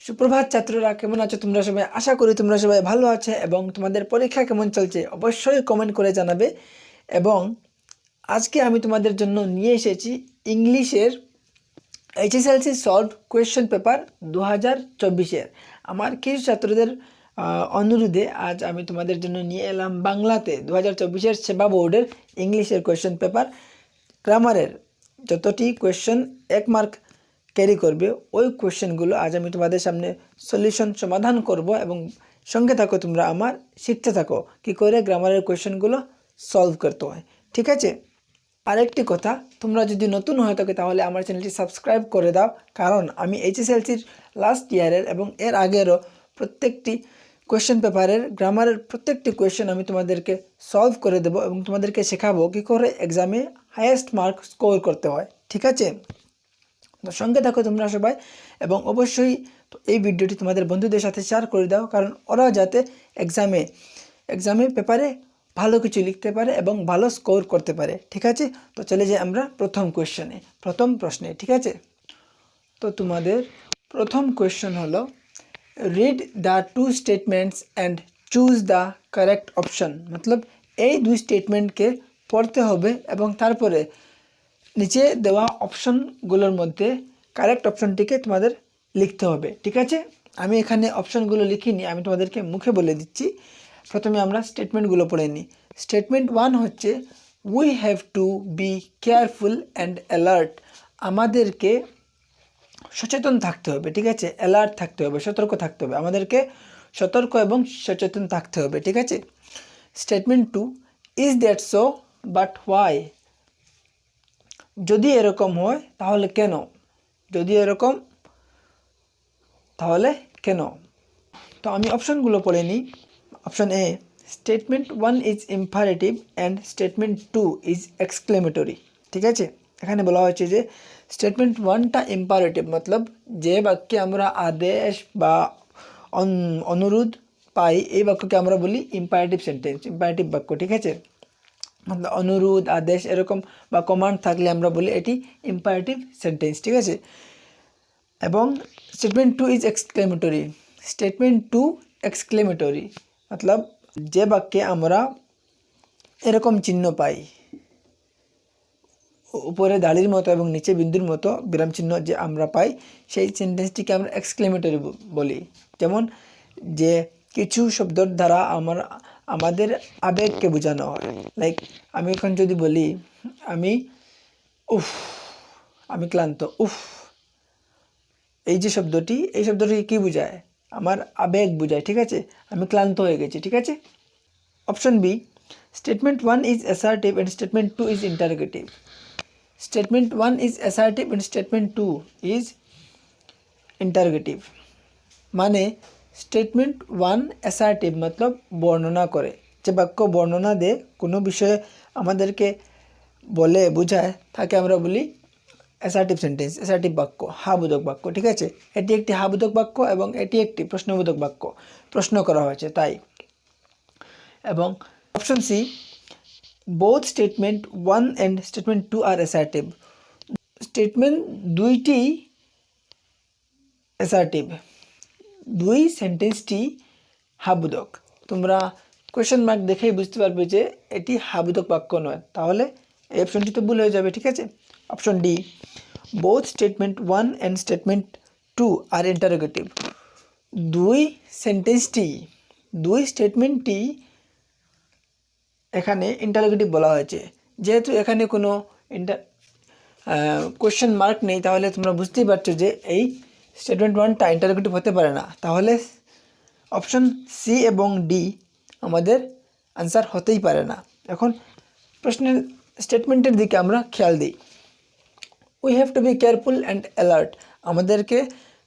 সুপ্রভাত ছাত্ররা, কেমন আছো তোমরা সবাই? আশা করি তোমরা সবাই ভালো আছে এবং তোমাদের পরীক্ষা কেমন চলছে অবশ্যই কমেন্ট করে জানাবে। এবং আজকে আমি তোমাদের জন্য নিয়ে এসেছি ইংলিশের এইচএসএলসি সলভ কোয়েশ্চেন পেপার 2024-এর। আমার কিছু ছাত্রদের অনুরোধে আজ আমি তোমাদের জন্য নিয়ে এলাম বাংলাতে 2024-এর সেবা বোর্ডের ইংলিশের কোয়েশ্চেন পেপার। গ্রামারের যতটি কোয়েশ্চেন 1 মার্ক ক্যারি করবে ওই কোয়েশ্চেনগুলো আজ আমি তোমাদের সামনে সলিউশন সমাধান করব এবং সঙ্গে থাকো, তোমরা আমার শিখতে থাকো কী করে গ্রামারের কোয়েশ্চেনগুলো সলভ করতে হয়। ঠিক আছে? আরেকটি কথা, তোমরা যদি নতুন হয়ে থাকো তাহলে আমার চ্যানেলটি সাবস্ক্রাইব করে দাও, কারণ আমি এইচএসএলসির লাস্ট ইয়ারের এবং এর আগেরও প্রত্যেকটি কোয়েশ্চেন পেপারের গ্রামারের প্রত্যেকটি কোয়েশ্চেন আমি তোমাদেরকে সলভ করে দেবো এবং তোমাদেরকে শেখাবো কী করে এক্সামে হাইয়েস্ট মার্ক স্কোর করতে হয়। ঠিক আছে? তো সঙ্গে থাকো তোমরা সবাই, এবং অবশ্যই এই ভিডিওটি তোমাদের বন্ধুদের সাথে শেয়ার করে দাও, কারণ ওরাও যাতে এক্সামে পেপারে ভালো কিছু লিখতে পারে এবং ভালো স্কোর করতে পারে। ঠিক আছে? তো চলে যাই আমরা প্রথম প্রশ্নে। ঠিক আছে? তো তোমাদের প্রথম কোয়েশ্চেন হলো, read the two statements and choose the correct option. মতলব এই দুই স্টেটমেন্টকে পড়তে হবে এবং তারপরে নিচে দেওয়া অপশনগুলোর মধ্যে কারেক্ট অপশনটিকে তোমাদের লিখতে হবে। ঠিক আছে? আমি এখানে অপশনগুলো লিখিনি, আমি তোমাদেরকে মুখে বলে দিচ্ছি। প্রথমে আমরা স্টেটমেন্টগুলো পড়ে নিই। স্টেটমেন্ট 1 হচ্ছে, we have two be careful and alert. আমাদেরকে সচেতন থাকতে হবে। ঠিক আছে? অ্যালার্ট থাকতে হবে, সতর্ক থাকতে হবে, আমাদেরকে সতর্ক এবং সচেতন থাকতে হবে। ঠিক আছে? Statement 2, is that so but why. যদি এরকম হয় তাহলে কেন? যদি এরকম তাহলে কেন? তো আমি অপশনগুলো পড়ে নিই। Option A, statement 1 is imperative and statement 2 is exclamatory. ঠিক আছে? এখানে বলা হয়েছে যে স্টেটমেন্ট 1টা ইম্পারেটিভ, মতলব যে বাক্যে আমরা আদেশ বা অনুরোধ পাই এই বাক্যকে আমরা বলি ইম্পারেটিভ সেন্টেন্স, ইম্পারেটিভ বাক্য। ঠিক আছে? মতলব অনুরোধ, আদেশ এরকম বা কমান্ড থাকলে আমরা বলি এটি ইম্পারেটিভ সেন্টেন্স। ঠিক আছে? এবং statement 2 is exclamatory. Statement 2 exclamatory মতলব যে বাক্যে আমরা এরকম চিহ্ন পাই, উপরে দাড়ির মতো এবং নিচে বিন্দুর মতো বিরাম চিহ্ন যে আমরা পাই, সেই সেন্টেন্সটিকে আমরা এক্সক্লেমেটরি বলি। যেমন যে কিছু শব্দর দ্বারা আমাদের আবেগকে বোঝানো হয়। লাইক আমি এখন যদি বলি আমি ক্লান্ত, এই যে শব্দটি, এই শব্দটি কী বোঝায়? আমার আবেগ বোঝায়। ঠিক আছে? আমি ক্লান্ত হয়ে গেছি। ঠিক আছে? Option B, statement 1 is assertive and statement 2 is interrogative. Statement 1 is assertive and statement 2 is interrogative. মানে স্টেটমেন্ট 1 অ্যাসার্টিভ মতলব বর্ণনা করে, যে বাক্য বর্ণনা দেয়, কোনো বিষয়ে আমাদেরকে বলে বোঝায়, তাকে আমরা বলি অ্যাসার্টিভ সেন্টেন্স, অ্যাসার্টিভ বাক্য, হাবোধক বাক্য। ঠিক আছে? এটি একটি হাবোধক বাক্য এবং এটি একটি প্রশ্নবোধক বাক্য, প্রশ্ন করা হয়েছে তাই। এবং option C, both statement 1 and statement 2 are assertive. Statement দুইটি অ্যাসার্টিভ, দুই সেন্টেন্সটি হাবোধক। তোমরা কোয়েশ্চেন মার্ক দেখেই বুঝতে পারবে যে এটি হাবোধক বাক্য নয়, তাহলে এই অপশনটি তো ভুল হয়ে যাবে। ঠিক আছে? Option D, both statement 1 and statement 2 are interrogative. দুই স্টেটমেন্টটি এখানে ইন্টারোগেটিভ বলা হয়েছে। যেহেতু এখানে কোনো কোয়েশ্চেন মার্ক নেই, তাহলে তোমরা বুঝতেই পারছো যে এই স্টেটমেন্ট 1টা ইন্টারোগেটিভ হতে পারে না। তাহলে অপশন সি এবং ডি আমাদের আনসার হতেই পারে না। এখন প্রশ্নের স্টেটমেন্টের দিকে আমরা খেয়াল দিই। We have two be careful and alert. আমাদেরকে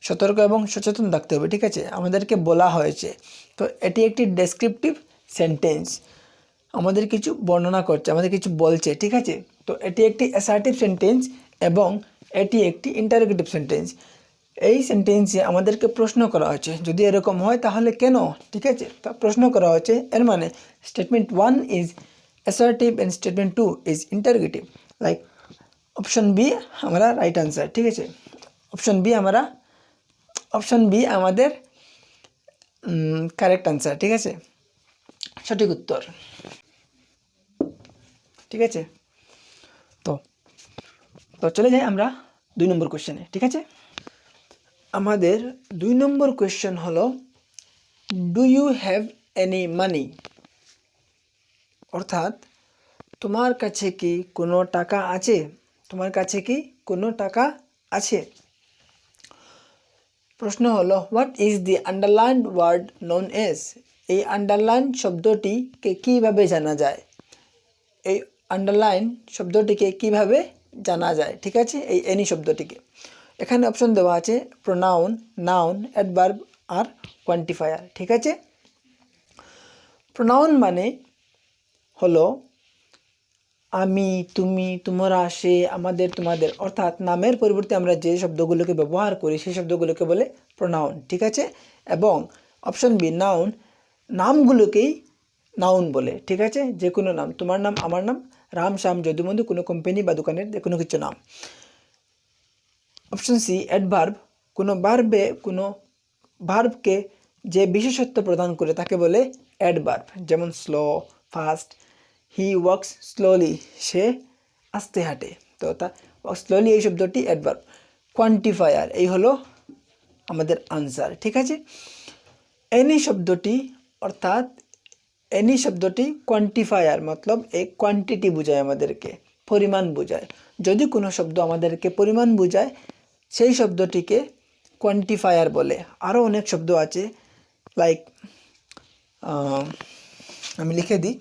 সতর্ক এবং সচেতন থাকতে হবে। ঠিক আছে? আমাদেরকে বলা হয়েছে। তো এটি একটি ডেসক্রিপটিভ সেন্টেন্স, আমাদের কিছু বর্ণনা করছে, আমাদের কিছু বলছে। ঠিক আছে? তো এটি একটি অ্যাসার্টিভ সেন্টেন্স এবং এটি একটি ইন্টারোগেটিভ সেন্টেন্স। এই সেন্টেন্সে আমাদেরকে প্রশ্ন করা হয়েছে, যদি এরকম হয় তাহলে কেন? ঠিক আছে? তা প্রশ্ন করা হয়েছে, এর মানে statement 1 is assertive and statement 2 is interrogative. Like option B हमारा রাইট आंसर। ঠিক আছে? অপশন বি हमारा অপশন বি আমাদের কারেক্ট আনসার। ঠিক আছে, সঠিক উত্তর। ঠিক আছে, তো তো চলে যাই আমরা 2 নম্বর কোশ্চেনে। ঠিক আছে, আমাদের 2 নম্বর কোশ্চেন হলো do you have any money, অর্থাৎ তোমার কাছে কি কোনো টাকা আছে, তোমার কাছে কি কোনো টাকা আছে। প্রশ্ন হলো what is the underlined word known as, এই আন্ডারলাইন শব্দটিকে কীভাবে জানা যায়, এই আন্ডারলাইন শব্দটিকে কিভাবে জানা যায়। ঠিক আছে, এই এনি শব্দটিকে এখানে অপশন দেওয়া আছে প্রোনাউন, নাউন, অ্যাডভার্ব আর কোয়ান্টিফায়ার। ঠিক আছে, প্রোনাউন মানে হলো আমি, তুমি, তোমরা, সে, আমাদের, তোমাদের, অর্থাৎ নামের পরিবর্তে আমরা যে শব্দগুলোকে ব্যবহার করি সেই শব্দগুলোকে বলে প্রোনাউন। ঠিক আছে, এবং অপশন বি নাউন, নামগুলোকেই নাউন বলে। ঠিক আছে, যে কোনো নাম, তোমার নাম, আমার নাম, রাম, শ্যাম, যদুমধু, কোনো কোম্পানি বা দোকানের যে কোনো কিছু নাম। অপশন সি অ্যাডভার্ব, কোনো ভার্বকে যে বিশেষত্ব প্রদান করে তাকে বলে অ্যাডভার্ব, যেমন slow, fast, he works slowly, সে আস্তে হাঁটে, তো তা স্লোলি এই শব্দটি অ্যাডভার্ব। কোয়ান্টিফায়ার, এই হলো আমাদের আনসার। ঠিক আছে, এনি শব্দটি অর্থাৎ এনি শব্দটি কোয়ান্টিফায়ার মতলব এই কোয়ান্টিটি বোঝায়, আমাদেরকে পরিমাণ বোঝায়। যদি কোনো শব্দ আমাদেরকে পরিমাণ বোঝায় সেই শব্দটিকে কোয়ান্টিফায়ার বলে। আরও অনেক শব্দ আছে, লাইক আমি লিখে দিই,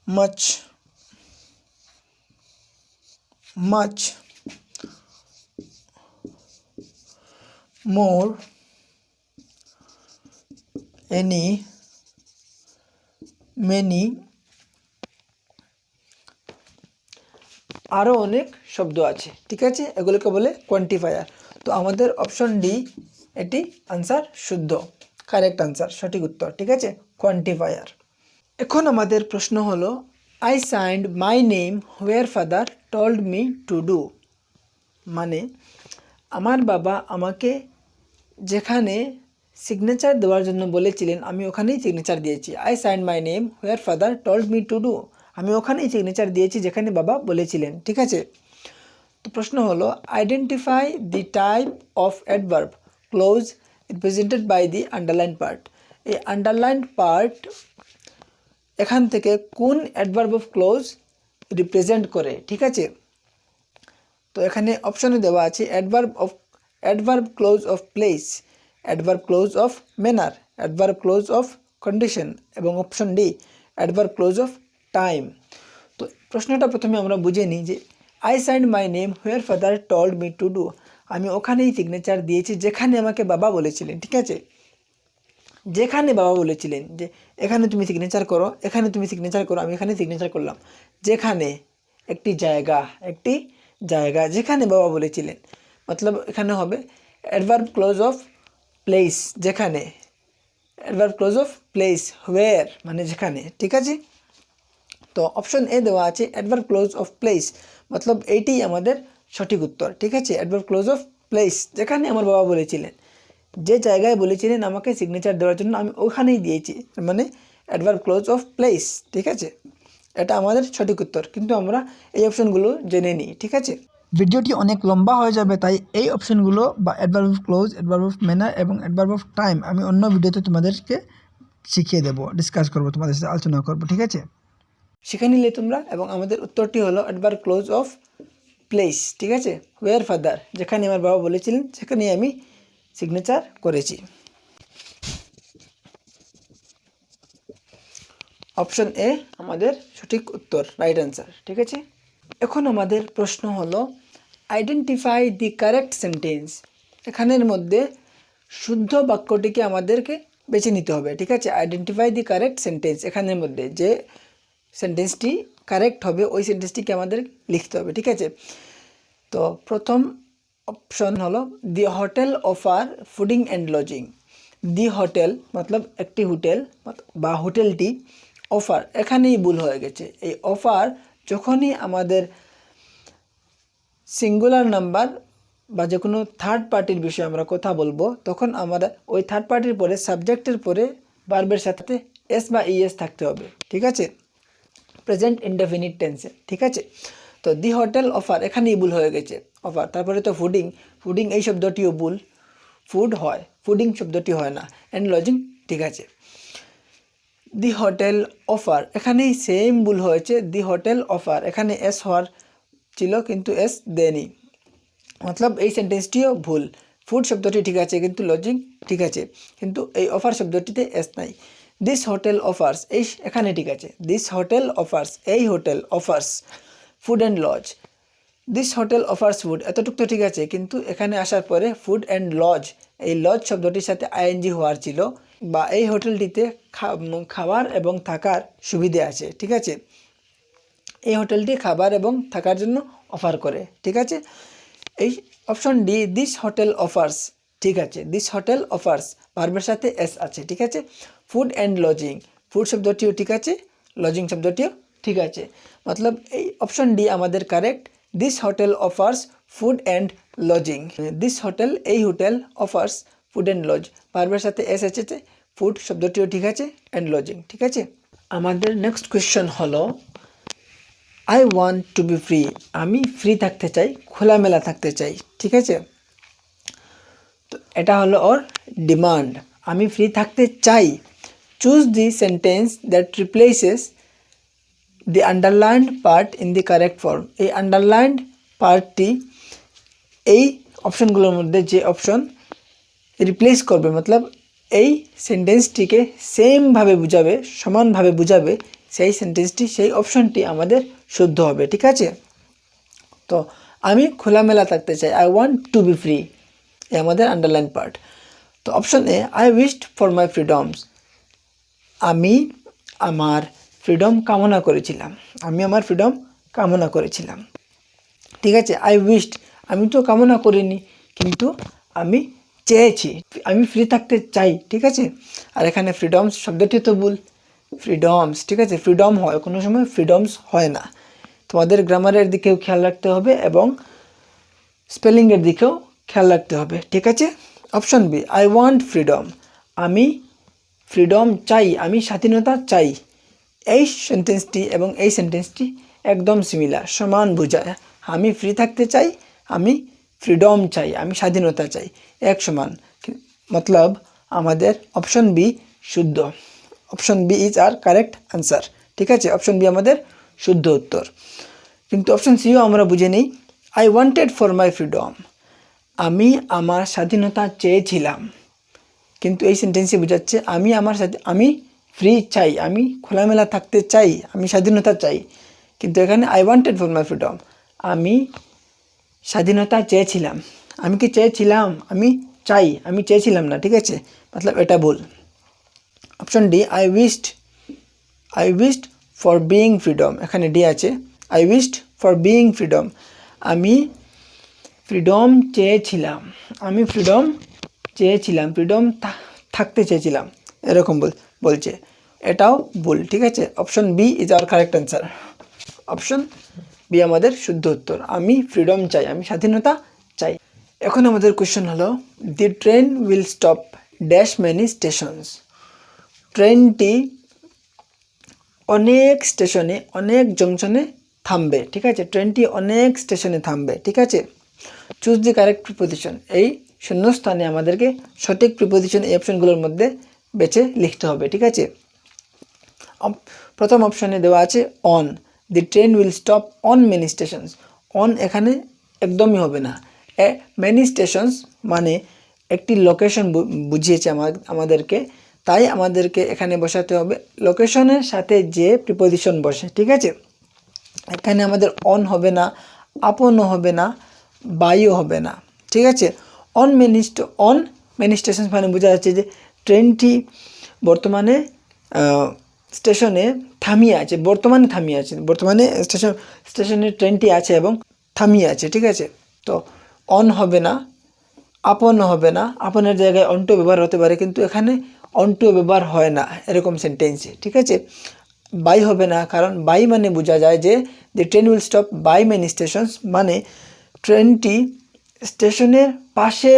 much, more, any, many, আরও অনেক শব্দ আছে। ঠিক আছে, এগুলোকে বলে কোয়ান্টিফায়ার। তো আমাদের অপশন ডি এটি আনসার শুদ্ধ, কারেক্ট আনসার, সঠিক উত্তর। ঠিক আছে, কোয়ান্টিফায়ার। এখন আমাদের প্রশ্ন হলো I signed my name where father told me to do, মানে আমার বাবা আমাকে যেখানে সিগনেচার দেওয়ার জন্য বলেছিলেন আমি ওখানেই সিগনেচার দিয়েছি। I signed my name where father told me to do, আমি ওখানেই সিগনেচার দিয়েছি যেখানে বাবা বলেছিলেন। ঠিক আছে, তো প্রশ্ন হলো identify the type of adverb clause represented by the underline part, এই আন্ডারলাইন পার্ট এখান থেকে কোন অ্যাডভার্ব অফ ক্লোজ রিপ্রেজেন্ট করে। ঠিক আছে, তো এখানে অপশনে দেওয়া আছে adverb clause of place, adverb clause of manner, adverb clause of condition এবং option D adverb clause of time. তো প্রশ্নটা প্রথমে আমরা বুঝে নিই যে I signed my name where father told me to do, আমি ওখানেই সিগনেচার দিয়েছি যেখানে আমাকে বাবা বলেছিলেন। ঠিক আছে, যেখানে বাবা বলেছিলেন যে এখানে তুমি সিগনেচার করো, এখানে তুমি সিগনেচার করো, আমি এখানে সিগনেচার করলাম। যেখানে একটি জায়গা যেখানে বাবা বলেছিলেন, মতলব এখানে হবে অ্যাডভার্ব ক্লোজ অফ প্লেস, যেখানে, adverb clause of place where মানে যেখানে। ঠিক আছে, তো অপশন এ দেওয়া আছে অ্যাডভার্ব ক্লোজ অফ প্লেস, মতলব এইটাই আমাদের সঠিক উত্তর। ঠিক আছে, অ্যাডভার্ব ক্লোজ অফ প্লেস, যেখানে আমার বাবা বলেছিলেন, যে জায়গায় বলেছিলেন আমাকে সিগনেচার দেওয়ার জন্য আমি ওখানেই দিয়েছি, মানে অ্যাডভার্ব ক্লোজ অফ প্লেস। ঠিক আছে, এটা আমাদের সঠিক উত্তর, কিন্তু আমরা এই অপশনগুলো জেনে নিই। ঠিক আছে, ভিডিওটি অনেক লম্বা হয়ে যাবে, তাই এই অপশনগুলো বা adverb of close, adverb of manner এবং অ্যাডভার্ব অফ টাইম আমি অন্য ভিডিওতে তোমাদেরকে শিখিয়ে দেবো, ডিসকাস করবো, তোমাদের সাথে আলোচনা করবো। ঠিক আছে, শিখে নিলে তোমরা। এবং আমাদের উত্তরটি হলো অ্যাডভার্ব ক্লোজ অফ প্লেস। ঠিক আছে, হোয়ার ফাদার, যেখানে আমার বাবা বলেছিলেন সেখানেই আমি সিগনেচার করেছি। অপশন এ আমাদের সঠিক উত্তর, রাইট অ্যান্সার। ঠিক আছে, এখন আমাদের প্রশ্ন হলো আইডেন্টিফাই দি কারেক্ট সেন্টেন্স, এখানের মধ্যে শুদ্ধ বাক্যটিকে আমাদেরকে বেছে নিতে হবে। ঠিক আছে, আইডেন্টিফাই দি কারেক্ট সেন্টেন্স, এখানের মধ্যে যে সেন্টেন্সটি কারেক্ট হবে ওই সেন্টেন্সটিকে আমাদের লিখতে হবে। ঠিক আছে, তো প্রথম অপশন হলো the hotel offer fooding and lodging, the hotel মতলব একটি হোটেল বা হোটেলটি, অফার এখানেই ভুল হয়ে গেছে। এই অফার যখনই আমাদের সিঙ্গুলার নাম্বার বা যে কোনো থার্ড পার্টির বিষয়ে আমরা কথা বলবো, তখন আমরা ওই থার্ড পার্টির পরে সাবজেক্টের পরে ভার্বের সাথে এস বা ইএস থাকতে হবে, ঠিক আছে, প্রেজেন্ট ইনডেফিনিট টেন্সে, ঠিক আছে। তো দি হোটেল অফার, এখানেই ভুল হয়ে গেছে, অফার, তারপরে তো ফুডিং, ফুডিং এই শব্দটিও ভুল, ফুড হয়, ফুডিং শব্দটি হয় না, অ্যান্ড লজিং, ঠিক আছে। দি হোটেল অফার, এখানেই সেম ভুল হয়েছে, দি হোটেল অফার, এখানে এস হওয়ার ছিল কিন্তু এস দেয়নি, মতলব এই সেন্টেন্সটিও ভুল। ফুড শব্দটি ঠিক আছে কিন্তু লজিং ঠিক আছে, কিন্তু এই অফার শব্দটিতে এস নাই। দিস হোটেল অফার্স, এই এখানে ঠিক আছে, দিস হোটেল অফার্স, এই hotel offers food and lodge, this hotel offers food, এতটুকু তো ঠিক আছে, কিন্তু এখানে আসার পরে ফুড অ্যান্ড লজ, এই লজ শব্দটির সাথে আইএনজি হওয়ার ছিল, বা এই হোটেলটিতে খাবার এবং থাকার সুবিধে আছে, ঠিক আছে, এই হোটেলটি খাবার এবং থাকার জন্য অফার করে, ঠিক আছে। এই option D, this hotel offers, ঠিক আছে, দিস হোটেল অফার্স ভার্বের সাথে এস আছে, ঠিক আছে। ফুড অ্যান্ড লজিং, ফুড শব্দটিও ঠিক আছে, লজিং শব্দটিও ঠিক আছে, মতলব এই অপশন ডি আমাদের correct. This hotel offers food and lodging, this hotel, এই hotel, offers food and lodge, ভার্বের সাথে এস এসেছে, ফুড শব্দটিও ঠিক আছে, অ্যান্ড লজিং, ঠিক আছে। আমাদের নেক্সট কোয়েশ্চন হলো I want to be free, আমি ফ্রি থাকতে চাই, খোলামেলা থাকতে চাই, ঠিক আছে। তো এটা হলো ওর ডিমান্ড, আমি ফ্রি থাকতে চাই। Choose the sentence that replaces the underlined part in the correct form, এই আন্ডারলাইন্ড পার্টটি এই অপশনগুলোর মধ্যে যে অপশন রিপ্লেস করবে, মতলব এই সেন্টেন্সটিকে সেমভাবে বুঝাবে, সমানভাবে বুঝাবে, সেই সেন্টেন্সটি, সেই অপশনটি আমাদের শুদ্ধ হবে, ঠিক আছে। তো আমি খোলামেলা থাকতে চাই, I want to be free, এই আমাদের আন্ডারলাইন পার্ট। তো option A, I wished for my freedoms, আমি আমার ফ্রিডম কামনা করেছিলাম, আমি আমার ফ্রিডম কামনা করেছিলাম, ঠিক আছে। আই উইশড, আমি তো কামনা করিনি, কিন্তু আমি চেয়েছি, আমি ফ্রি থাকতে চাই, ঠিক আছে। আর এখানে ফ্রিডমস শব্দটি তো ভুল, ফ্রিডমস, ঠিক আছে, ফ্রিডম হয়, কোনো সময় ফ্রিডমস হয় না। তোমাদের গ্রামারের দিকেও খেয়াল রাখতে হবে এবং স্পেলিংয়ের দিকেও খেয়াল রাখতে হবে, ঠিক আছে। Option B, I want freedom, আমি ফ্রিডম চাই, আমি স্বাধীনতা চাই, এই সেন্টেন্সটি এবং এই সেন্টেন্সটি একদম সিমিলার, সমান বোঝায়, আমি ফ্রি থাকতে চাই, আমি ফ্রিডম চাই, আমি স্বাধীনতা চাই, এক সমান, মতলব আমাদের অপশন বি শুদ্ধ, option B is our correct answer, ঠিক আছে, অপশন বি আমাদের শুদ্ধ উত্তর। কিন্তু অপশন সিও আমরা বুঝে নিই, I wanted for my freedom, আমি আমার স্বাধীনতা চেয়েছিলাম, কিন্তু এই সেন্টেন্সে বোঝাচ্ছে আমি ফ্রি চাই, আমি খোলামেলা থাকতে চাই, আমি স্বাধীনতা চাই, কিন্তু এখানে I wanted for my freedom, আমি স্বাধীনতা চেয়েছিলাম, আমি কি চেয়েছিলাম, আমি চাই, আমি চেয়েছিলাম না, ঠিক আছে, মতলব এটা ভুল। Option D, I wished for being freedom, এখানে ডি আছে, I wished for being freedom, আমি ফ্রিডম চেয়েছিলাম, আমি ফ্রিডম চেয়েছিলাম, ফ্রিডম থাকতে চেয়েছিলাম, এরকম বলছে, এটাও ভুল, ঠিক আছে। Option B is our correct answer, option B আমাদের শুদ্ধ উত্তর, আমি ফ্রিডম চাই, আমি স্বাধীনতা চাই। এখন আমাদের কোয়েশ্চন হলো, দি train will stop dash many stations, ট্রেনটি অনেক স্টেশনে, অনেক জংশনে থামবে, ঠিক আছে, ট্রেনটি অনেক স্টেশনে থামবে, ঠিক আছে। চুজ দি কারেক্ট প্রিপোজিশন, এই শূন্যস্থানে আমাদেরকে সঠিক প্রিপোজিশন এই অপশনগুলোর মধ্যে বেছে লিখতে হবে, ঠিক আছে। প্রথম অপশনে দেওয়া আছে on, the train will stop on many stations, on এখানে একদমই হবে না, মেনি স্টেশনস মানে একটি লোকেশন বুঝিয়েছে আমাদেরকে, তাই আমাদেরকে এখানে বসাতে হবে লোকেশনের সাথে যে প্রিপোজিশন বসে, ঠিক আছে। এখানে আমাদের অন হবে না, আপনও হবে না, বাইও হবে না, ঠিক আছে। অন মেনি স্টেশন মানে বোঝা যাচ্ছে যে ট্রেনটি বর্তমানে স্টেশনে থামিয়ে আছে, বর্তমানে স্টেশনে ট্রেনটি আছে এবং থামিয়ে আছে, ঠিক আছে। তো অন হবে না, আপন হবে না, আপনের জায়গায় অন টু ব্যবহার হতে পারে, কিন্তু এখানে অন টু ব্যবহার হয় না এরকম সেন্টেন্সে, ঠিক আছে। বাই হবে না, কারণ বাই মানে বোঝা যায় যে the train will stop by many stations, মানে ট্রেনটি স্টেশনের পাশে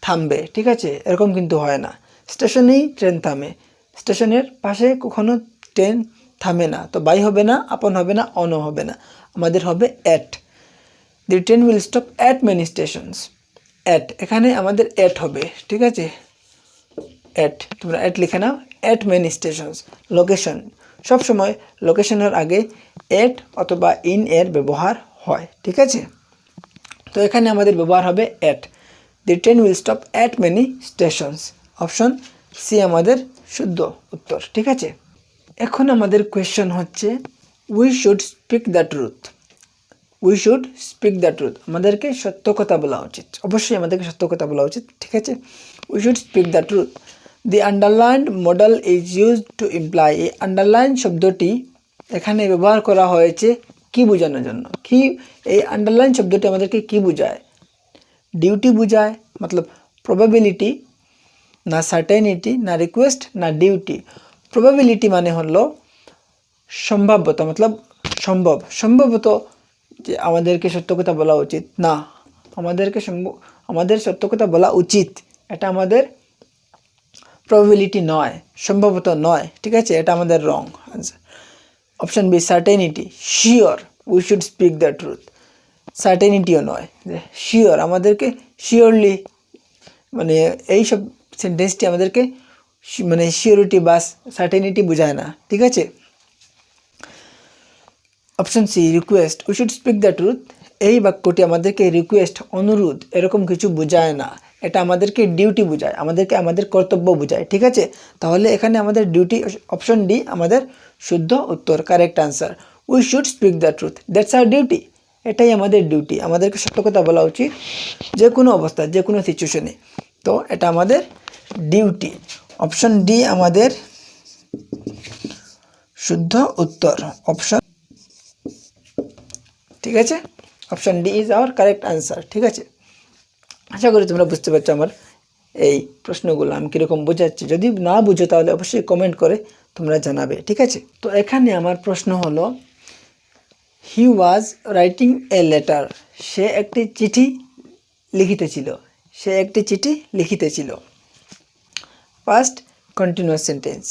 থামবে, ঠিক আছে, এরকম কিন্তু হয় না। স্টেশনেই ট্রেন থামে, স্টেশনের পাশে কখনো ট্রেন থামে না। তো বাই হবে না, আপন হবে না, অনও হবে না, আমাদের হবে at. The train will stop at many stations. At, এখানে আমাদের অ্যাট হবে, ঠিক আছে, অ্যাট, তোমরা অ্যাট লিখে নাও। অ্যাট মেনি স্টেশনস, লোকেশন, সবসময় লোকেশনের আগে অ্যাট অথবা ইন এর ব্যবহার হয়, ঠিক আছে। তো এখানে আমাদের ব্যবহার হবে at. The train will stop at many stations. Option C আমাদের শুদ্ধ উত্তর, ঠিক আছে। এখন আমাদের কোয়েশ্চন হচ্ছে we should speak the truth. We should speak the truth, আমাদেরকে সত্য কথা বলা উচিত, অবশ্যই আমাদেরকে সত্য কথা বলা উচিত, ঠিক আছে। We should speak the truth. The underlined model is used two imply. এই আন্ডারলাইন শব্দটি এখানে ব্যবহার করা হয়েছে কি বোঝানোর জন্য? কি এই আন্ডারলাইন শব্দটি আমাদেরকে কি বোঝায়? ডিউটি বোঝায়, মতলব প্রবাবিলিটি, না সার্টেনিটি, না রিকোয়েস্ট, না ডিউটি। প্রবাবিলিটি মানে হলো সম্ভাব্যতা, মতলব সম্ভবত যে আমাদেরকে সত্য কথা বলা উচিত না, আমাদের সত্য কথা বলা উচিত, এটা আমাদের প্রবাবিলিটি নয়, সম্ভবত নয়, ঠিক আছে, এটা আমাদের wrong answer. Option B certainty, sure we should speak the truth. সার্টেনিটিও নয়, শিওর, আমাদেরকে শিওরলি, মানে এইসব সেন্টেন্সটি আমাদেরকে মানে শিওরিটি বা সার্টেনিটি বোঝায় না, ঠিক আছে। Option C request, we should speak the truth, এই বাক্যটি আমাদেরকে রিকোয়েস্ট, অনুরোধ এরকম কিছু বোঝায় না, এটা আমাদেরকে ডিউটি বোঝায়, আমাদেরকে আমাদের কর্তব্য বোঝায়, ঠিক আছে। তাহলে এখানে আমাদের ডিউটি, অপশন ডি আমাদের শুদ্ধ উত্তর, correct answer. We should speak the truth, that's our duty, এটাই আমাদের ডিউটি, আমাদেরকে সত্য কথা বলা উচিত যে কোনো অবস্থায়, যে কোনো সিচুয়েশনে। তো এটা আমাদের ডিউটি। অপশন ডি আমাদের শুদ্ধ উত্তর, অপশন, ঠিক আছে। Option D is our correct answer, ঠিক আছে। আশা করি তোমরা বুঝতে পারছো আমার এই প্রশ্নগুলো আমি কীরকম বোঝাচ্ছি। যদি না বুঝো তাহলে অবশ্যই কমেন্ট করে তোমরা জানাবে, ঠিক আছে। তো এখানে আমার প্রশ্ন হলো হি ওয়াজ রাইটিং এ লেটার, সে একটি চিঠি লিখিতেছিল, সে একটি চিঠি লিখিতেছিল। Past continuous sentence.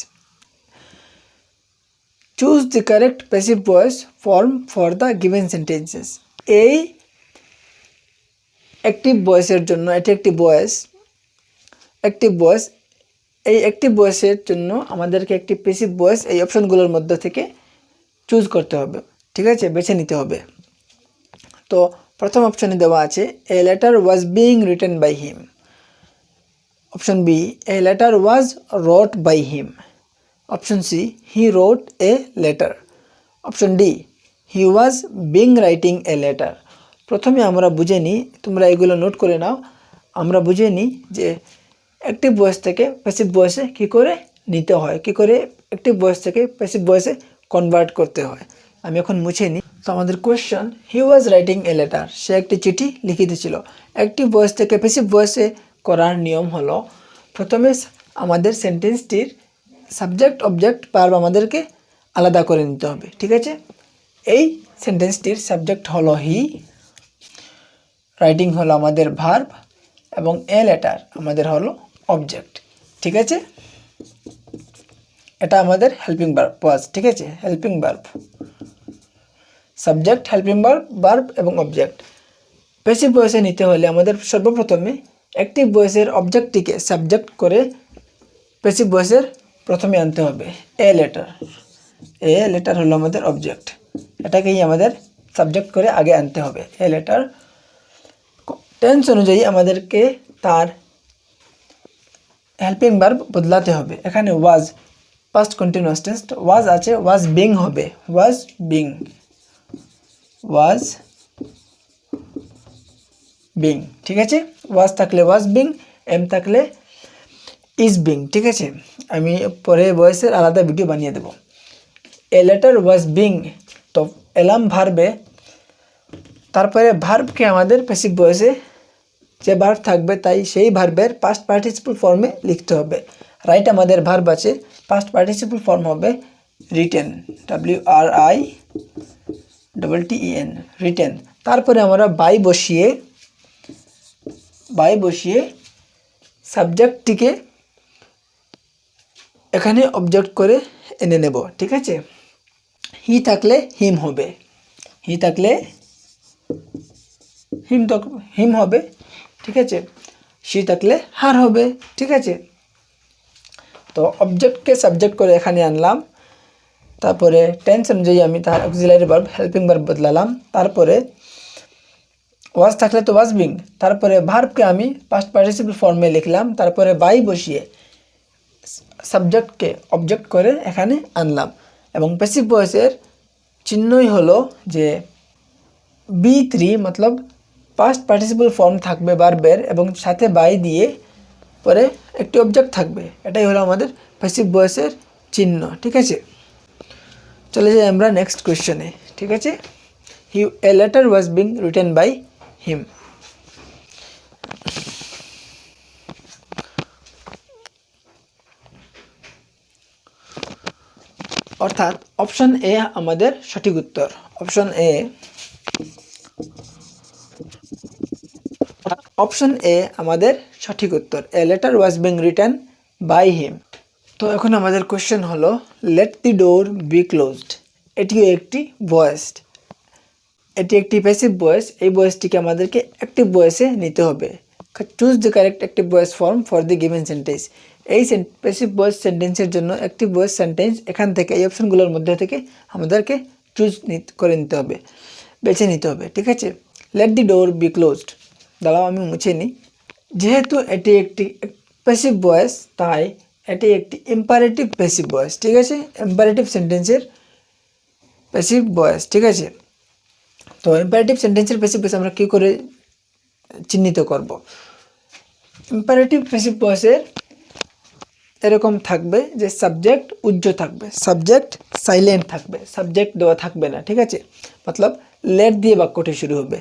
Choose the correct passive voice form for the given sentences. এই অ্যাক্টিভ ভয়েসের জন্য, এটি একটি ভয়েস, অ্যাক্টিভ ভয়েস, এই অ্যাক্টিভ ভয়েসের জন্য আমাদেরকে একটি প্যাসিভ ভয়েস এই অপশনগুলোর মধ্যে থেকে চুজ করতে হবে, ঠিক আছে, বেছে নিতে হবে। তো প্রথম অপশনে দেওয়া আছে a letter was being written by him. Option B a letter was wrote by him. Option C he wrote a letter. Option D he was being writing a letter. প্রথমে আমরা বুঝে নিই, তোমরা এগুলো নোট করে নাও, আমরা বুঝে নিই যে অ্যাক্টিভ ভয়েস থেকে প্যাসিভ ভয়েসে কী করে নিতে হয়, কী করে অ্যাক্টিভ ভয়েস থেকে প্যাসিভ ভয়েসে কনভার্ট করতে হয়। আমি এখন মুছে নিই। তো আমাদের question he was writing a letter, সে একটি চিঠি লিখিতেছিল। অ্যাক্টিভ ভয়েস থেকে প্যাসিভ ভয়েসে করার নিয়ম হলো প্রথমে আমাদের সেন্টেন্সটির সাবজেক্ট অবজেক্ট ভার্ব আমাদেরকে আলাদা করে নিতে হবে, ঠিক আছে। এই সেন্টেন্সটির সাবজেক্ট হলো হি, রাইটিং হলো আমাদের ভার্ব এবং এ লেটার আমাদের হলো অবজেক্ট, ঠিক আছে। এটা আমাদের হেল্পিং ভার্ব ওয়াজ, ঠিক আছে, helping verb, subject, helping verb, verb এবং অবজেক্ট। প্যাসিভ ভয়েসে নিতে হলে আমাদের সর্বপ্রথমে অ্যাক্টিভ ভয়েসের অবজেক্টটিকে সাবজেক্ট করে প্যাসিভ ভয়েসের প্রথমে আনতে হবে এ লেটার। এ লেটার হলো আমাদের অবজেক্ট, এটাকেই আমাদের সাবজেক্ট করে আগে আনতে হবে এ লেটার। টেন্স অনুযায়ী আমাদেরকে তার হেল্পিং ভার্ব বদলাতে হবে। এখানে ওয়াজ পাস্ট কন্টিনিউয়াস টেন্স, ওয়াজ আছে, ওয়াজ বিং হবে, ওয়াজ বিং, ওয়াজ বিং, ঠিক আছে। ওয়াজ থাকলে ওয়াজ বিং, এম থাকলে ইজ বিং, ঠিক আছে। আমি পরে ভয়েসের আলাদা ভিডিও বানিয়ে দেব। এ লেটার ওয়াজ বিং, তো এলাম ভার্বে, তারপরে ভার্বকে আমাদের প্যাসিভ ভয়েসে যে ভার্ব থাকবে তাই সেই ভার্বের পাস্ট পার্টিসিপল ফর্মে লিখতে হবে। রাইট আমাদের ভার্ব আছে, পাস্ট পার্টিসিপল ফর্ম হবে রিটেন, WRITTEN, রিটেন। তারপরে আমরা বাই বসিয়ে সাবজেক্টটিকে এখানে অবজেক্ট করে এনে নেব, ঠিক আছে। হি থাকলে হিম হবে, হি থাকলে হিম হবে, ঠিক আছে। সি থাকলে হার হবে, ঠিক আছে। তো অবজেক্টকে সাবজেক্ট করে এখানে আনলাম, তারপরে টেন্স অনুযায়ী আমি তার অক্সিলারি ভার্ব হেল্পিং ভার্ব বদলালাম, তারপরে ওয়াজ থাকলে তো ওয়াজ বিং, তারপরে ভার্বকে আমি পাস্ট পার্টিসিপল ফর্মে লিখলাম, তারপরে বাই বসিয়ে সাবজেক্টকে অবজেক্ট করে এখানে আনলাম। এবং প্যাসিভ ভয়েসের চিহ্নই হলো যে B3 মতলব পাস্ট পার্টিসিপল ফর্ম থাকবে ভার্বের এবং সাথে বাই দিয়ে পরে একটি অবজেক্ট থাকবে, এটাই হলো আমাদের প্যাসিভ ভয়েসের চিহ্ন, ঠিক আছে। চলে যাই আমরা নেক্সট কোয়েশ্চেনে, ঠিক আছে। A letter was being written by him. অর্থাৎ অপশন এ আমাদের সঠিক উত্তর, অপশন এ আমাদের সঠিক উত্তর। A letter was being written by him. তো এখন আমাদের কোশ্চেন হলো let the door be closed. এটিও একটি ভয়েস, এটি একটি প্যাসিভ ভয়েস। এই ভয়েসটিকে আমাদেরকে অ্যাক্টিভ ভয়েসে নিতে হবে। Choose the correct active voice form for the given sentence. এই প্যাসিভ ভয়েস সেন্টেন্সের জন্য অ্যাক্টিভ ভয়েস সেন্টেন্স এখান থেকে এই অপশনগুলোর মধ্যে থেকে আমাদেরকে চুজ করে নিতে হবে, বেছে নিতে হবে, ঠিক আছে। Late the door be closed, দাঁড়াও আমি মুছে নিই। যেহেতু এটি একটি প্যাসিভ ভয়েস তাই এটি একটি ইম্পারেটিভ প্যাসিভ ভয়েস, ঠিক আছে। ইম্পারেটিভ সেন্টেন্সের প্যাসিভ ভয়েস, ঠিক আছে। তো ইম্পারেটিভ সেন্টেন্সের প্যাসিভ ভয়েস আমরা কী করে চিহ্নিত করব? ইম্পারেটিভ প্যাসিভ ভয়েসের এরকম থাকবে যে সাবজেক্ট উজ্জ থাকবে, সাবজেক্ট সাইলেন্ট থাকবে, সাবজেক্ট দেওয়া থাকবে না, ঠিক আছে। মতলব লেট দিয়ে বাক্যটি শুরু হবে,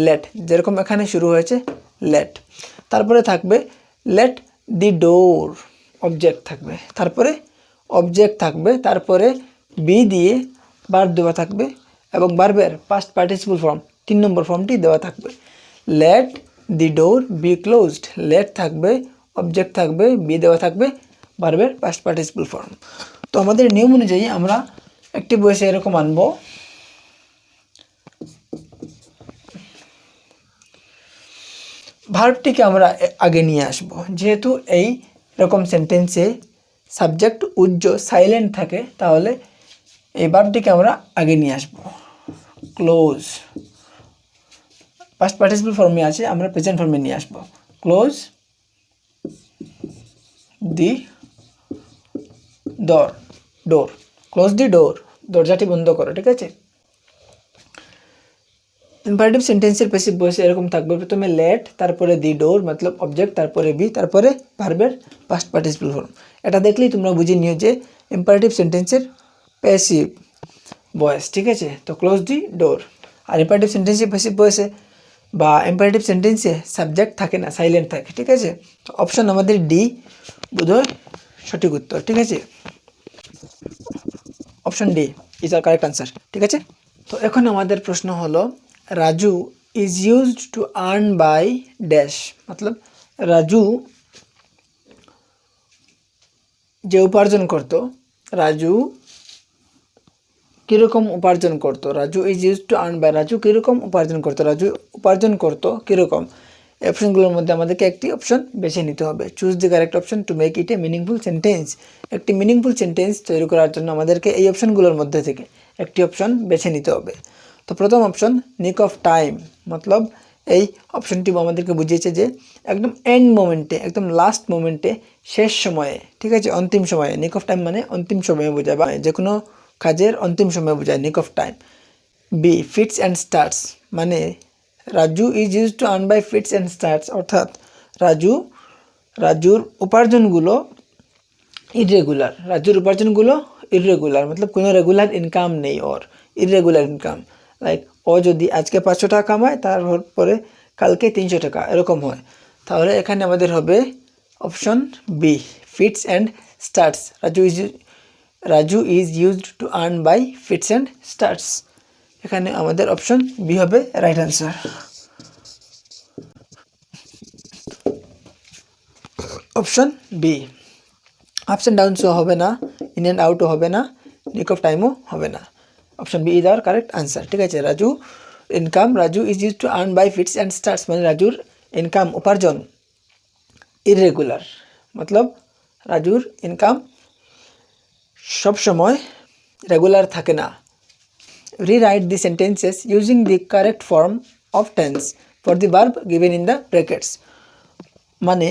লেট, যেরকম এখানে শুরু হয়েছে লেট। তারপরে থাকবে লেট দি ডোর, অবজেক্ট থাকবে, তারপরে অবজেক্ট থাকবে, তারপরে বি দিয়ে ভার্ব দেওয়া থাকবে এবং ভার্বের পাস্ট পার্টিসিপল ফর্ম 3 নম্বর ফর্মটি দেওয়া থাকবে। Let the door be closed, let থাকবে, অবজেক্ট থাকবে, বি দেওয়া থাকবে, ভার্বের পাস্ট পার্টিসিপল ফর্ম। তো আমাদের নিয়ম অনুযায়ী আমরা একটি ভয়েসে এরকম আনবো, ভার্বটিকে আমরা আগে নিয়ে আসব। যেহেতু এই রকম সেন্টেন্সে সাবজেক্ট উজ্জ সাইলেন্ট থাকে তাহলে এই ভার্বটিকে আমরা আগে নিয়ে আসব। ক্লোজ পাস্ট পার্টিসিপল ফর্মে আছে, আমরা প্রেজেন্ট ফর্মে নিয়ে আসব। ক্লোজ দি ডোর, ক্লোজ দি ডোর, দরজাটি বন্ধ করো, ঠিক আছে। ইম্পারেটিভ সেন্টেন্সের প্যাসিভ ভয়েসে এরকম থাকবে, প্রথমে লেট, তারপরে দি ডোর মতলব অবজেক্ট, তারপরে বি, তারপরে ভার্বের পাস্ট পার্টিসিপল ফর্ম। এটা দেখলেই তোমরা বুঝে নিও যে ইম্পারেটিভ সেন্টেন্সের প্যাসিভ ভয়েস, ঠিক আছে। তো ক্লোজ দি ডোর। আর ইম্পারেটিভ সেন্টেন্সে প্যাসিভ ভয়েসে বা ইম্পারেটিভ সেন্টেন্সে সাবজেক্ট থাকে না, সাইলেন্ট থাকে, ঠিক আছে। তো অপশন আমাদের ডি বোধহয় সঠিক উত্তর, ঠিক আছে। Option D is our correct answer, ঠিক আছে। তো এখন আমাদের প্রশ্ন হলো Raju is used to earn by dash. মতলব রাজু যে উপার্জন করতো, রাজু কীরকম উপার্জন করতো, Raju is used to earn by, Raju কীরকম উপার্জন করতো, রাজু উপার্জন করতো কীরকম। এই অপশনগুলোর মধ্যে আমাদেরকে একটি অপশন বেছে নিতে হবে। Choose the correct option to make it a meaningful sentence. একটি মিনিংফুল সেন্টেন্স তৈরি করার জন্য আমাদেরকে এই অপশনগুলোর মধ্যে থেকে একটি অপশন বেছে নিতে হবে। তো প্রথম অপশন নিক অফ টাইম, মতলব এই অপশনটি আমাদেরকে বুঝিয়েছে যে একদম এন্ড মোমেন্টে, একদম লাস্ট মোমেন্টে, শেষ সময়ে, ঠিক আছে, অন্তিম সময়ে। নিক অফ টাইম মানে অন্তিম সময়ে বোঝায় বা যে কোনো কাজের অন্তিম সময় বোঝায় nick of time. B fits and starts, মানে Raju is use to earn by fits and starts, অর্থাৎ রাজুর উপার্জনগুলো ইরেগুলার, রাজুর উপার্জনগুলো ইরেগুলার, মতলব কোনো রেগুলার ইনকাম নেই ওর, ইরেগুলার ইনকাম। লাইক ও যদি আজকে 500 টাকা কামায় তারপরে কালকে 300 টাকা এরকম হয়, তাহলে এখানে আমাদের হবে option B fits and starts. Raju is used to earn by fits and starts, এখানে আমাদের অপশন বি হবে right answer. Option B. Ups and ডাউনসও হবে না, ইন অ্যান্ড আউটও হবে না, নিক অফ টাইমও হবে না। Option B is our correct answer. ঠিক আছে, Raju income, Raju is use to earn by fits and starts, মানে রাজুর ইনকাম উপার্জন ইররেগুলার, মতলব রাজুর ইনকাম সব সময় রেগুলার থাকে না। Rewrite the sentences using the correct form of tense for the verb given in the brackets, মানে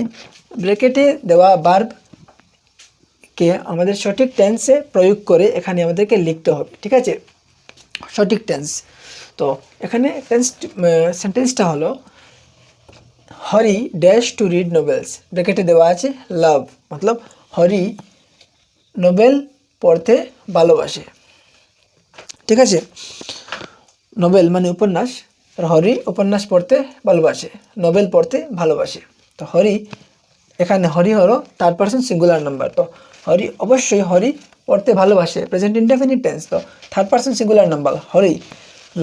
ব্র্যাকেটে দেওয়া ভার্বকে আমাদের সঠিক টেন্সে প্রয়োগ করে এখানে আমাদেরকে লিখতে হবে। ঠিক আছে, সঠিক টেন্স। তো এখানে সেন্টেন্সটা হলো Hari dash to read novels, ব্র্যাকেটে দেওয়া আছে লাভ, মতলব হরি নোবেল পড়তে ভালোবাসে। ঠিক আছে, নোবেল মানে উপন্যাস, হরি উপন্যাস পড়তে ভালোবাসে, নোবেল পড়তে ভালোবাসে। তো হরি, এখানে হরি হলো থার্ড পারসন সিঙ্গুলার নাম্বার, তো হরি অবশ্যই হরি পড়তে ভালোবাসে, প্রেজেন্ট ইনডেফিনিট টেন্স, তো third person singular number Hari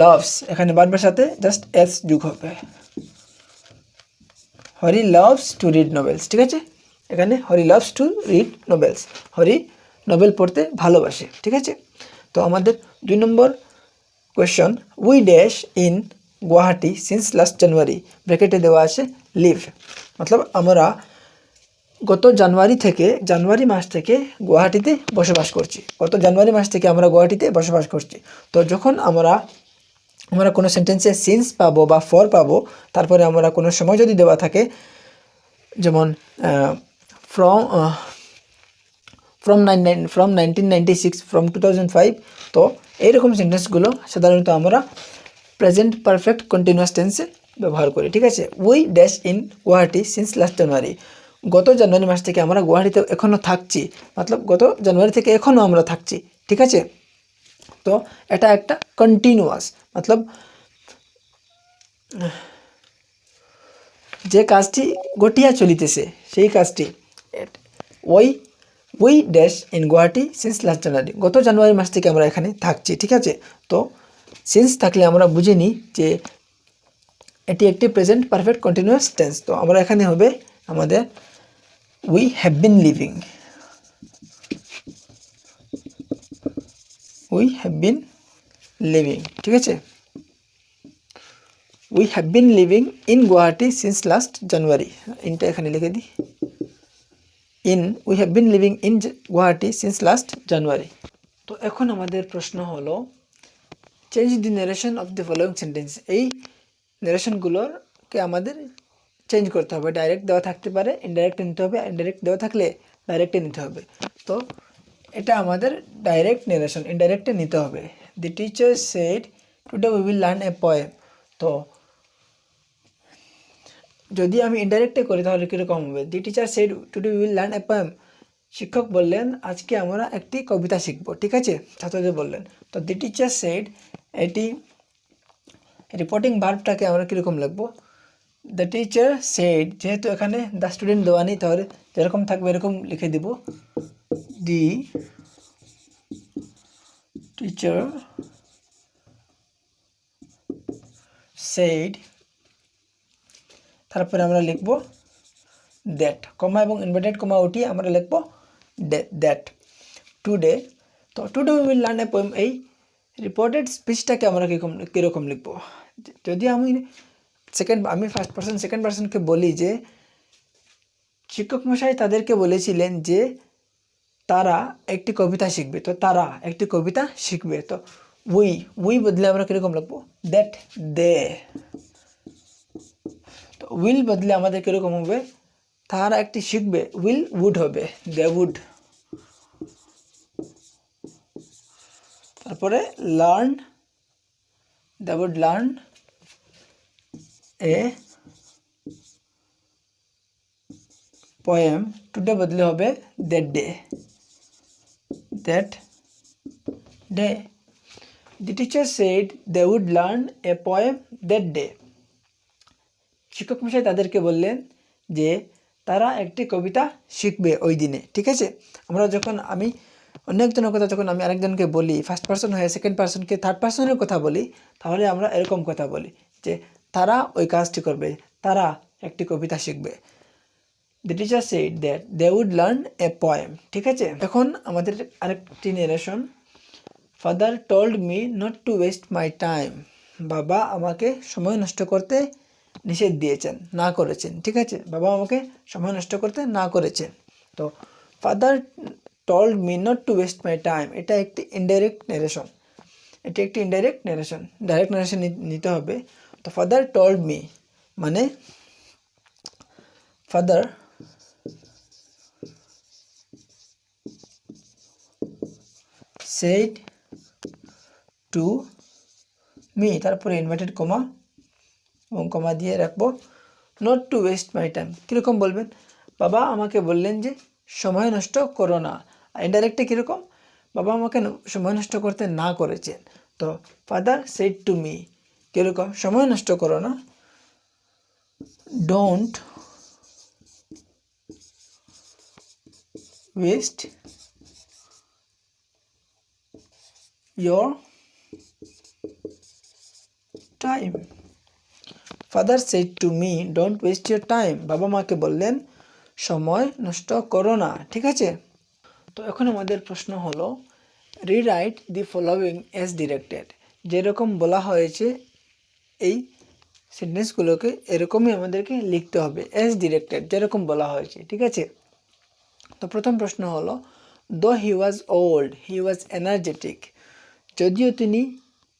loves, এখানে ভার্বের সাথে জাস্ট এস যোগ হবে, Hari loves to read novels. ঠিক আছে, এখানে Hari loves to read novels, Hari novel পড়তে ভালোবাসে। ঠিক আছে, তো আমাদের 2 নম্বর question, we dash in Guwahati since last January, ব্র্যাকেটে দেওয়া আছে লিভ, মতলব আমরা গত জানুয়ারি মাস থেকে গুয়াহাটিতে বসবাস করছি, গত জানুয়ারি মাস থেকে আমরা গুয়াহাটিতে বসবাস করছি। তো যখন আমরা কোনো সেন্টেন্সে সিন্স পাবো বা ফর পাবো, তারপরে আমরা কোনো সময় যদি দেওয়া থাকে, যেমন ফ্রম 1996, ফ্রম 2005, তো এইরকম সেন্টেন্সগুলো সাধারণত আমরা প্রেজেন্ট পারফেক্ট কন্টিনিউয়াস টেন্সে ব্যবহার করি। ঠিক আছে, we dash in Guwahati since last January, গত জানুয়ারি মাস থেকে আমরা গুয়াহাটিতে এখনও থাকছি, মতলব গত জানুয়ারি থেকে এখনও আমরা থাকছি। ঠিক আছে, তো এটা একটা কন্টিনিউয়াস, মতলব যে কাজটি গটিয়া চলিতেছে সেই কাজটি, we dash in Guwahati since last January, গত জানুয়ারি মাস থেকে আমরা এখানে থাকছি। ঠিক আছে, তো সিন্স থাকলে আমরা বুঝে নিই যে এটি একটি প্রেজেন্ট পারফেক্ট কন্টিনিউয়াস টেন্স, তো আমরা এখানে হবে আমাদের we have been living, we have been living. ঠিক আছে, we have been living in Guwahati since last January, ইনটা এখানে লিখে দিই, we have been living in Guwahati since last January. তো এখন আমাদের প্রশ্ন হলো, change the narration of the following sentence, এই নারেশনগুলোকে আমাদের চেঞ্জ করতে হবে, ডাইরেক্ট দেওয়া থাকতে পারে, ইনডাইরেক্ট নিতে হবে, ইনডাইরেক্ট দেওয়া থাকলে ডাইরেক্টে নিতে হবে। তো এটা আমাদের ডাইরেক্ট নারেশন, ইনডাইরেক্টে নিতে হবে। The teacher said today we will learn a poem, তো যদি আমি ইনডাইরেক্টে করি তাহলে কীরকম হবে, the teacher said today we will learn a poem, শিক্ষক বললেন আজকে আমরা একটি কবিতা শিখব। ঠিক আছে, ছাত্রদের বললেন, তো দি টিচার সেড, এটি রিপোর্টিং ভার্বটাকে আমরা কীরকম লিখবো, দ্য টিচার সেড, যেহেতু এখানে দ্য স্টুডেন্ট দেওয়া নেই, তাহলে যেরকম থাকবে এরকম লিখে দিব, দি টিচার সেড, তারপরে আমরা লিখব দ্যাট, কমা এবং ইনভার্টেড কমা উঠিয়ে আমরা লিখব দ্যাট টুডে। তো today we will learn a poem, এই রিপোর্টেড স্পিচটাকে আমরা কীরকম লিখব, যদি আমি ফার্স্ট পার্সন সেকেন্ড পার্সনকে বলি যে শিক্ষক মশাই তাদেরকে বলেছিলেন যে তারা একটি কবিতা শিখবে, তো তারা একটি কবিতা শিখবে, তো উই বদলে আমরা কীরকম লিখবো, দ্যাট দে। তো উইল বদলে আমাদের কীরকম হবে, তারা একটি শিখবে, উড হবে, দে উড। তারপরে learn, they would learn a poem, today বদলে হবে that day. The teacher said they would learn a poem that day. শিক্ষক মশাই তাদেরকে বললেন যে তারা একটি কবিতা শিখবে ওই দিনে। ঠিক আছে, আমি অন্য একজনের কথা যখন আমি আরেকজনকে বলি, ফার্স্ট পার্সন হয়ে সেকেন্ড পার্সনকে থার্ড পার্সনের কথা বলি, তাহলে আমরা এরকম কথা বলি যে তারা ওই কাজটি করবে, তারা একটি কবিতা শিখবে। The teacher said that they would learn a poem. ঠিক আছে, এখন আমাদের আরেকটি narration. Father told me not to waste my time. বাবা আমাকে সময় নষ্ট করতে নিষেধ দিয়েছেন, না করেছেন। ঠিক আছে, বাবা আমাকে সময় নষ্ট করতে না করেছেন। তো father told me not to waste my time, এটা একটি ইনডাইরেক্ট নেরেশন। এটি একটি ইনডাইরেক্ট নেরেশন, ডাইরেক্ট নেরেশন নিতে হবে। তো ফাদার told me মানে ফাদার said to me, তারপরে ইনভার্টেড কমা এবং কমা দিয়ে রাখবো not to waste my time. কীরকম বলবেন? বাবা আমাকে বললেন যে সময় নষ্ট করো না। ইনডাইরেক্টে কীরকম? বাবা আমাকে সময় নষ্ট করতে না করেছেন। তো ফাদার সেড টু মি, কীরকম? সময় নষ্ট করো না, don't waste your time. Father said to me, don't waste your time. বাবা মাকে বললেন সময় নষ্ট করো না। ঠিক আছে, তো এখন আমাদের প্রশ্ন হলো rewrite the following as directed. যেরকম বলা হয়েছে এই সেন্টেন্সগুলোকে এরকমই আমাদেরকে লিখতে হবে, অ্যাজ ডিরেক্টেড, যেরকম বলা হয়েছে। ঠিক আছে, তো প্রথম প্রশ্ন হলো দো হি was old he was energetic. যদিও তিনি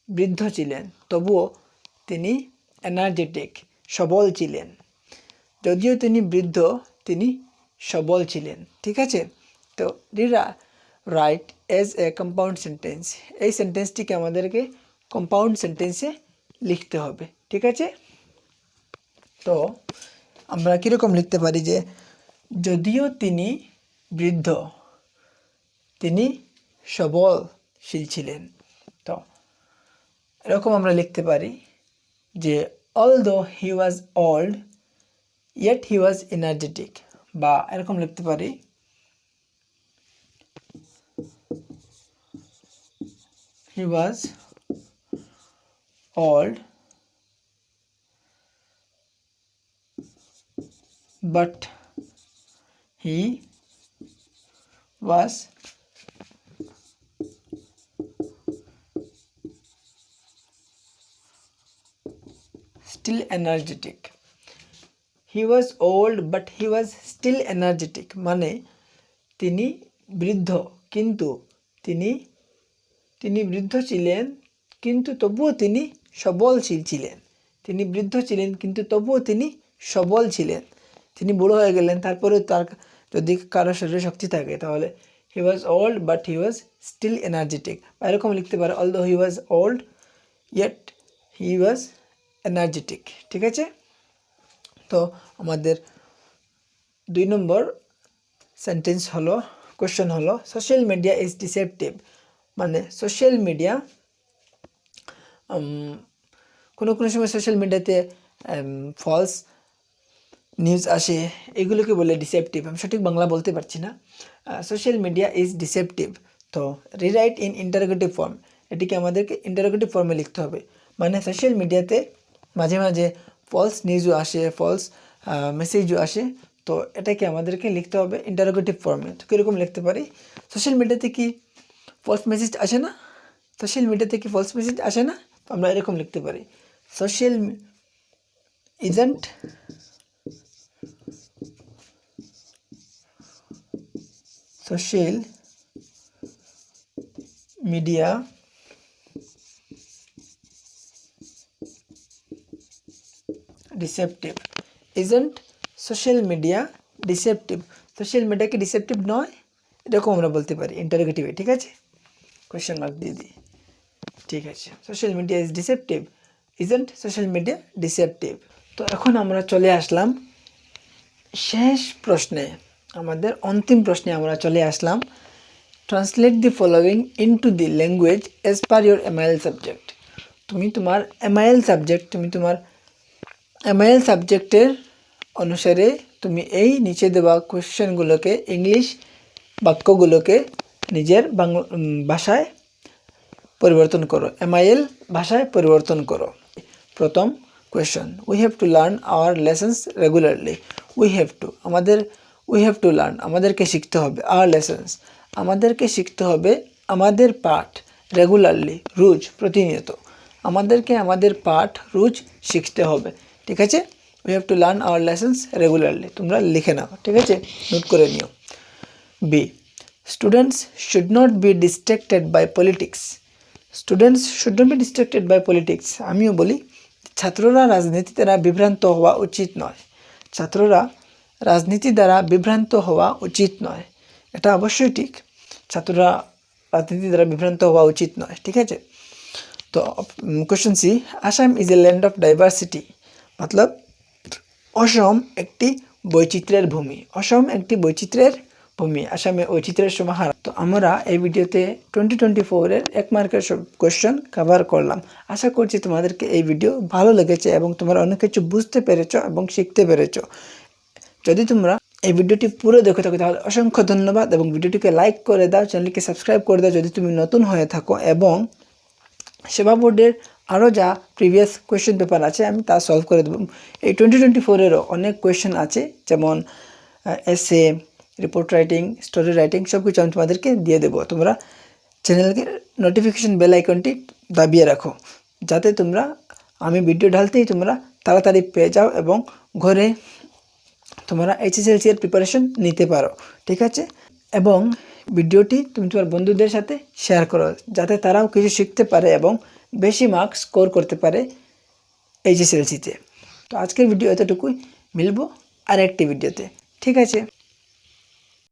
বৃদ্ধ ছিলেন তবুও তিনি এনার্জেটিক, সবল ছিলেন। যদিও তিনি বৃদ্ধ তিনি সবল ছিলেন। ঠিক আছে, তো right as a compound sentence. এই সেন্টেন্সটিকে আমাদেরকে কম্পাউন্ড সেন্টেন্সে লিখতে হবে। ঠিক আছে, তো আমরা কীরকম লিখতে পারি যে যদিও তিনি বৃদ্ধ তিনি সবলশীল ছিলেন। তো এরকম আমরা লিখতে পারি যে although he was old yet he was energetic, বা এরকম লিখতে পারি he was old but he was still energetic. He was old but he was still energetic মানে তিনি বৃদ্ধ কিন্তু তিনি বৃদ্ধ ছিলেন কিন্তু তবুও তিনি সবলশীল ছিলেন। তিনি বৃদ্ধ ছিলেন কিন্তু তবুও তিনি সবল ছিলেন। তিনি বুড়ো হয়ে গেলেন, তারপরেও তার যদি কারো শরীরে শক্তি থাকে তাহলে he was old but he was still energetic. এরকম লিখতে পারে although he was old yet he was energetic. ঠিক আছে, তো আমাদের 2 নম্বর সেন্টেন্স হলো, কোশ্চেন হলো সোশ্যাল মিডিয়া ইজ ডিসেপটিভ। মানে সোশ্যাল মিডিয়া কোনো সময় সোশ্যাল মিডিয়াতে ফলস নিউজ আসে, এগুলোকে বলে ডিসেপটিভ। আমি সঠিক বাংলা বলতে পারছি না। Social media is deceptive. তো রিরাইট ইন ইন্টারোগেটিভ ফর্ম, এটিকে আমাদেরকে ইন্টারোগেটিভ ফর্মে লিখতে হবে। মানে সোশ্যাল মিডিয়াতে মাঝে মাঝে ফলস নিউজও আসে, ফলস মেসেজও আসে, তো এটাকে আমাদেরকে লিখতে হবে ইন্টারোগেটিভ ফর্মে। তো কীরকম লিখতে পারি? সোশ্যাল মিডিয়াতে কি ফলস মেসেজ আসে না? সোশ্যাল মিডিয়াতে কি ফলস মেসেজ আসে না? তো আমরা এরকম লিখতে পারি social isn't social media deceptive. Isn't social media deceptive? Social media কি ডিসেপটিভ নয়? এরকম আমরা বলতে পারি ইন্টারোগেটিভে। ঠিক আছে, কোয়েশ্চেন মার্ক দিয়ে দিই। ঠিক আছে, social media is deceptive, isn't social media deceptive. তো এখন আমরা চলে আসলাম শেষ প্রশ্নে, আমাদের অন্তিম প্রশ্নে আমরা চলে আসলাম। Translate the following into the language as per your MIL subject. তুমি তোমার এমআইএল সাবজেক্টের অনুসারে তুমি এই নিচে দেওয়া কোয়েশ্চেনগুলোকে, ইংলিশ বাক্যগুলোকে নিজের ভাষায় পরিবর্তন করো, MIL ভাষায় পরিবর্তন করো। প্রথম question, we have to learn our lessons regularly. We have to learn, আমাদেরকে শিখতে হবে, আওয়ার লেসন্স, আমাদেরকে শিখতে হবে আমাদের পাঠ, রেগুলারলি রোজ, প্রতিনিয়ত, আমাদেরকে আমাদের পাঠ রোজ শিখতে হবে। ঠিক আছে, we have to learn our lessons regularly, তোমরা লিখে নাও, ঠিক আছে, নোট করে নিও। B, students should not be distracted by politics. Students should not be distracted by politics, আমিও বলি ছাত্ররা রাজনীতি দ্বারা বিভ্রান্ত হওয়া উচিত নয়। ছাত্ররা রাজনীতি দ্বারা বিভ্রান্ত হওয়া উচিত নয়, এটা অবশ্যই ঠিক, ছাত্ররা রাজনীতি দ্বারা বিভ্রান্ত হওয়া উচিত নয়। ঠিক আছে, তো question C, Assam is a land of diversity, মতলব অসম একটি বৈচিত্র্যের ভূমি। অসম একটি বৈচিত্র্যের ভূমি, আসামে বৈচিত্র্যের সমাহার। তো আমরা এই ভিডিওতে 2024-এর 1 মার্কের সব কোয়েশ্চেন কভার করলাম। আশা করছি তোমাদেরকে এই ভিডিও ভালো লেগেছে এবং তোমরা অনেক কিছু বুঝতে পেরেছো এবং শিখতে পেরেছো। যদি তোমরা এই ভিডিওটি পুরো দেখে থাকো তাহলে অসংখ্য ধন্যবাদ এবং ভিডিওটিকে লাইক করে দাও, চ্যানেলকে সাবস্ক্রাইব করে দাও যদি তুমি নতুন হয়ে থাকো, এবং সেবা বোর্ডের আরও যা প্রিভিয়াস কোয়েশ্চেন পেপার আছে আমি তা সলভ করে দেবো। এই 2024-এরও অনেক কোয়েশ্চেন আছে, যেমন এসে, রিপোর্ট রাইটিং, স্টোরি রাইটিং, সব কিছু আমি তোমাদেরকে দিয়ে দেবো। তোমরা চ্যানেলকে নোটিফিকেশন বেল আইকনটি দাবিয়ে রাখো, যাতে তোমরা আমি ভিডিও ঢালতেই তোমরা তাড়াতাড়ি পেয়ে যাও এবং ঘরে তোমরা HSLC এর প্রিপারেশন নিতে পারো। ঠিক আছে, এবং ভিডিওটি তুমি তোমার বন্ধুদের সাথে শেয়ার করো, যাতে তারাও কিছু শিখতে পারে এবং বেশি মার্কস স্কোর করতে পারে HSLC-তে। তো আজকের ভিডিও এতটুকুই, মিলবো আর একটি ভিডিওতে। ঠিক আছে।